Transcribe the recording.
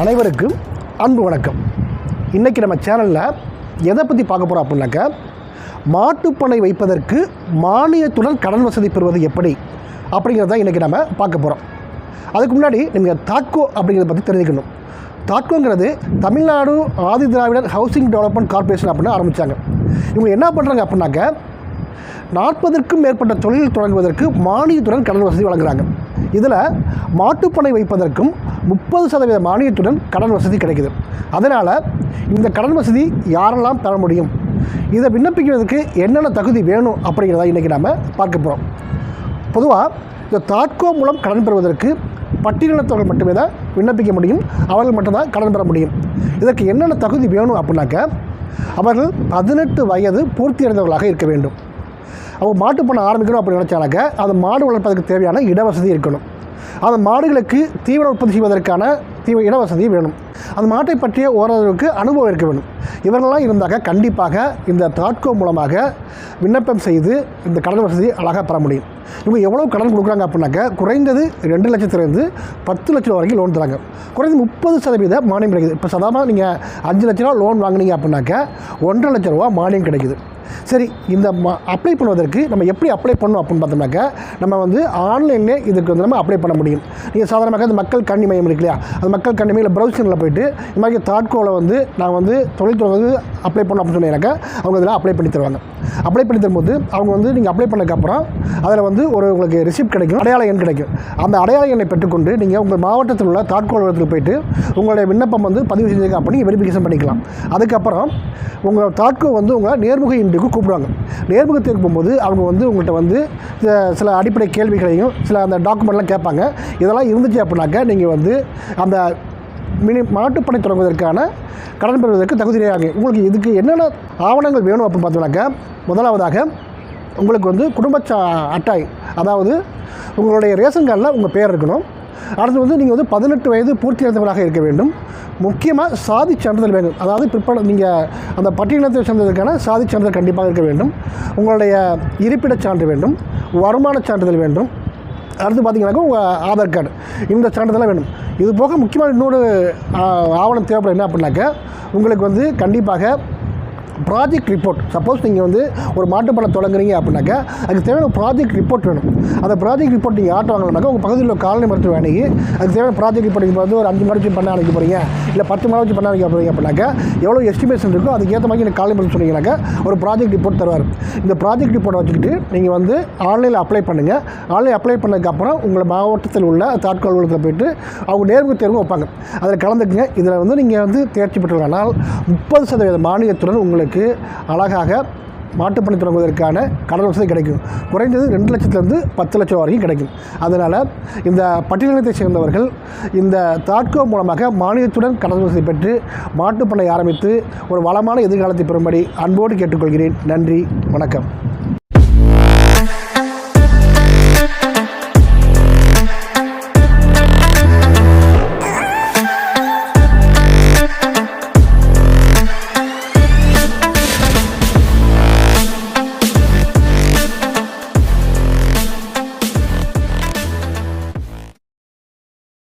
அனைவருக்கும் அன்பு வணக்கம். இன்றைக்கி நம்ம சேனலில் எதை பற்றி பார்க்க போகிறோம் அப்படின்னாக்க, மாட்டுப்பண்ணை வைப்பதற்கு மானியத்துடன் கடன் வசதி பெறுவது எப்படி அப்படிங்கிறத இன்றைக்கி நம்ம பார்க்க போகிறோம். அதுக்கு முன்னாடி நீங்கள் தாட்கோ அப்படிங்கிறத பற்றி தெரிஞ்சுக்கணும். தாட்கோங்கிறது Tamil Nadu Adi Dravidar housing development corporation அப்படின்னு ஆரம்பித்தாங்க. இவங்க என்ன பண்ணுறாங்க அப்படின்னாக்க, 40க்கும் மேற்பட்ட தொழில் தொடங்குவதற்கு மானியத்துடன் கடன் வசதி வழங்குகிறாங்க. இதில் மாட்டுப்பண்ணை வைப்பதற்கும் 30% மானியத்துடன் கடன் வசதி கிடைக்குது. அதனால் இந்த கடன் வசதி யாரெல்லாம் பெற முடியும், இதை விண்ணப்பிக்கிறதுக்கு என்னென்ன தகுதி வேணும் அப்படிங்கிறத இன்றைக்கி நாம் பார்க்க போகிறோம். பொதுவாக இந்த தாட்கோ மூலம் கடன் பெறுவதற்கு பட்டியலினத்தவர்கள் மட்டுமே தான் விண்ணப்பிக்க முடியும். அவர்கள் மட்டும்தான் கடன் பெற முடியும். இதற்கு என்னென்ன தகுதி வேணும் அப்படின்னாக்க, அவர்கள் 18 வயது பூர்த்தி அடைந்தவர்களாக இருக்க வேண்டும். அவங்க மாட்டுப்பண்ணை ஆரம்பிக்கணும் அப்படின்னு நினச்சானாக்க, அந்த மாடு வளர்ப்பதற்கு தேவையான இடவசதி இருக்கணும். அந்த மாடுகளுக்கு தீவன உற்பத்தி செய்வதற்கான இடவசதி வேணும். அந்த மாட்டை பற்றிய ஓரளவுக்கு அனுபவம் இருக்க வேண்டும். இவர்களெல்லாம் இருந்தாக்க கண்டிப்பாக இந்த தாட்கோ மூலமாக விண்ணப்பம் செய்து இந்த கடன் வசதி அழகாக பெற முடியும். இவங்க எவ்வளோ கடன் கொடுக்குறாங்க அப்படின்னாக்க, குறைந்தது 2 லட்சத்துலேருந்து 10 லட்சம் வரைக்கும் லோன் தராங்க. குறைந்தது 30% மானியம் கிடைக்குது. இப்போ சாதாரணமாக நீங்கள் 5 லட்ச ரூபா லோன் வாங்கினீங்க அப்படின்னாக்க 1.5 லட்ச ரூபா மானியம் கிடைக்குது. சரி, இந்த அப்ளை பண்ணுவதற்கு நம்ம எப்படி அப்ளை பண்ணணும் அப்படின்னு பார்த்தோம்னாக்க, நம்ம ஆன்லைன்லேயே இதுக்கு நம்ம அப்ளை பண்ண முடியும். நீங்கள் சாதாரணமாக இந்த மக்கள் கல்வி மையம் இருக்கு இல்லையா, அந்த மக்கள் கல்வி மையம் ப்ரௌசரில் போய்ட்டு இந்த மாதிரி தாட்கோவில் நான் தொழில் தொடர்ந்து அப்ளை பண்ணணும் அப்படின்னு சொன்னீங்கன்னாக்கா அவங்க இதில் அப்ளை பண்ணி தருவாங்க. அப்ளை பண்ணி தரும்போது அவங்க நீங்கள் அப்ளை பண்ணதுக்கப்புறம் அதில் உங்களுக்கு ரிசிப்ட் கிடைக்கும், அடையாள எண் கிடைக்கும். அந்த அடையாள எண்ணை பெற்றுக்கொண்டு நீங்கள் உங்கள் மாவட்டத்தில் உள்ள தாட்கோ அலுவலகத்தில் போய்ட்டு உங்களுடைய விண்ணப்பம் பதிவு செஞ்சுக்க அப்படின்னு வெரிஃபிகேஷன் பண்ணிக்கலாம். அதுக்கப்புறம் உங்கள் தாட்கோ உங்களை நேர்முக இன்டர்வியூக்கு கூப்பிடுவாங்க. நேர்முக தேர்வு போகும்போது அவங்க உங்கள்கிட்ட சில அடிப்படை கேள்விகளையும் சில அந்த டாக்குமெண்ட்லாம் கேட்பாங்க. இதெல்லாம் இருந்துச்சு அப்படின்னாக்க நீங்கள் அந்த மாட்டுப்பண்ணை தொடங்குவதற்கான கடன் பெறுவதற்கு தகுதியாக உங்களுக்கு இதுக்கு என்னென்ன ஆவணங்கள் வேணும் அப்படின்னு பார்த்தோம்னாக்க, முதலாவதாக உங்களுக்கு குடும்ப அட்டை, அதாவது உங்களுடைய ரேஷன் கார்டில் உங்கள் பேர் இருக்கணும். அடுத்து நீங்கள் 18 வயது பூர்த்தி அடைந்தவராக இருக்க வேண்டும். முக்கியமாக சாதி சான்றிதழ் வேண்டும். அதாவது பிற்பட நீங்கள் அந்த பட்டியலினத்தை சேர்ந்ததுக்கான சாதி சான்றிதழ் கண்டிப்பாக இருக்க வேண்டும். உங்களுடைய இருப்பிடச் சான்று வேண்டும், வருமான சான்றிதழ் வேண்டும். அடுத்து பார்த்தீங்கன்னாக்கா உங்கள் ஆதார் கார்டு, இந்த சான்றிதழ் வேண்டும். இது போக முக்கியமாக இன்னொரு ஆவணம் தேவைப்படும். என்ன அப்படின்னாக்க, உங்களுக்கு கண்டிப்பாக ப்ராஜெக்ட் ரிப்போர்ட். சப்போஸ் நீங்கள் ஒரு மாட்டுப்பண்ணை தொடங்குறீங்க அப்படின்னாக்கா அதுக்கு தேவையான ப்ராஜெக்ட் ரிப்போர்ட் வேணும். அந்த ப்ராஜெக்ட் ரிப்போர்ட் நீங்கள் ஆட்டோ வாங்கணும்னாக்கா உங்கள் பக்கத்தில் உள்ள காலனி மருத்துவ அணுகி அதுக்கு தேவையான ப்ராஜெக்ட் ரிப்போர்ட் நீங்கள் ஒரு 5 மாடு வச்சு பண்ண அணைக்க போகிறீங்க, இல்லை 10 மாடு வச்சு பண்ண அணைக்க போகிறீங்க அப்படின்னாக்கா எவ்வளோ எஸ்டிமேஷன் இருக்கோ அதுக்கேற்ற மாதிரி நீங்கள் காலனி மருத்துவ சொன்னீங்கன்னாக்கா ஒரு ப்ராஜெக்ட் ரிப்போர்ட் தருவார். இந்த ப்ராஜெக்ட் ரிப்போர்ட்டை வச்சுக்கிட்டு நீங்கள் ஆன்லைனில் அப்ளை பண்ணுங்கள். ஆன்லைன் அப்ளை பண்ணதுக்கப்புறம் உங்கள் மாவட்டத்தில் உள்ள தாட்கோ அலுவலகத்தில் போய்ட்டு அவங்க நேர்முக தேர்வு வைப்பாங்க. அதில் கலந்துக்குங்க. இதில் நீங்கள் தேர்ச்சி பெற்றவர்களானால் 30% மானியத்துடன் உங்களுக்கு அழகாக மாட்டுப்பண்ணை தொடங்குவதற்கான கடன் வசதி கிடைக்கும். குறைந்தது 2 லட்சத்துலேருந்து 10 லட்சம் வரைக்கும் கிடைக்கும். அதனால் இந்த பட்டியலினத்தை சேர்ந்தவர்கள் இந்த தாட்கோ மூலமாக மானியத்துடன் கடன் வசதி பெற்று மாட்டுப்பண்ணை ஆரம்பித்து ஒரு வளமான எதிர்காலத்தை பெறும்படி அன்போடு கேட்டுக்கொள்கிறேன். நன்றி, வணக்கம்.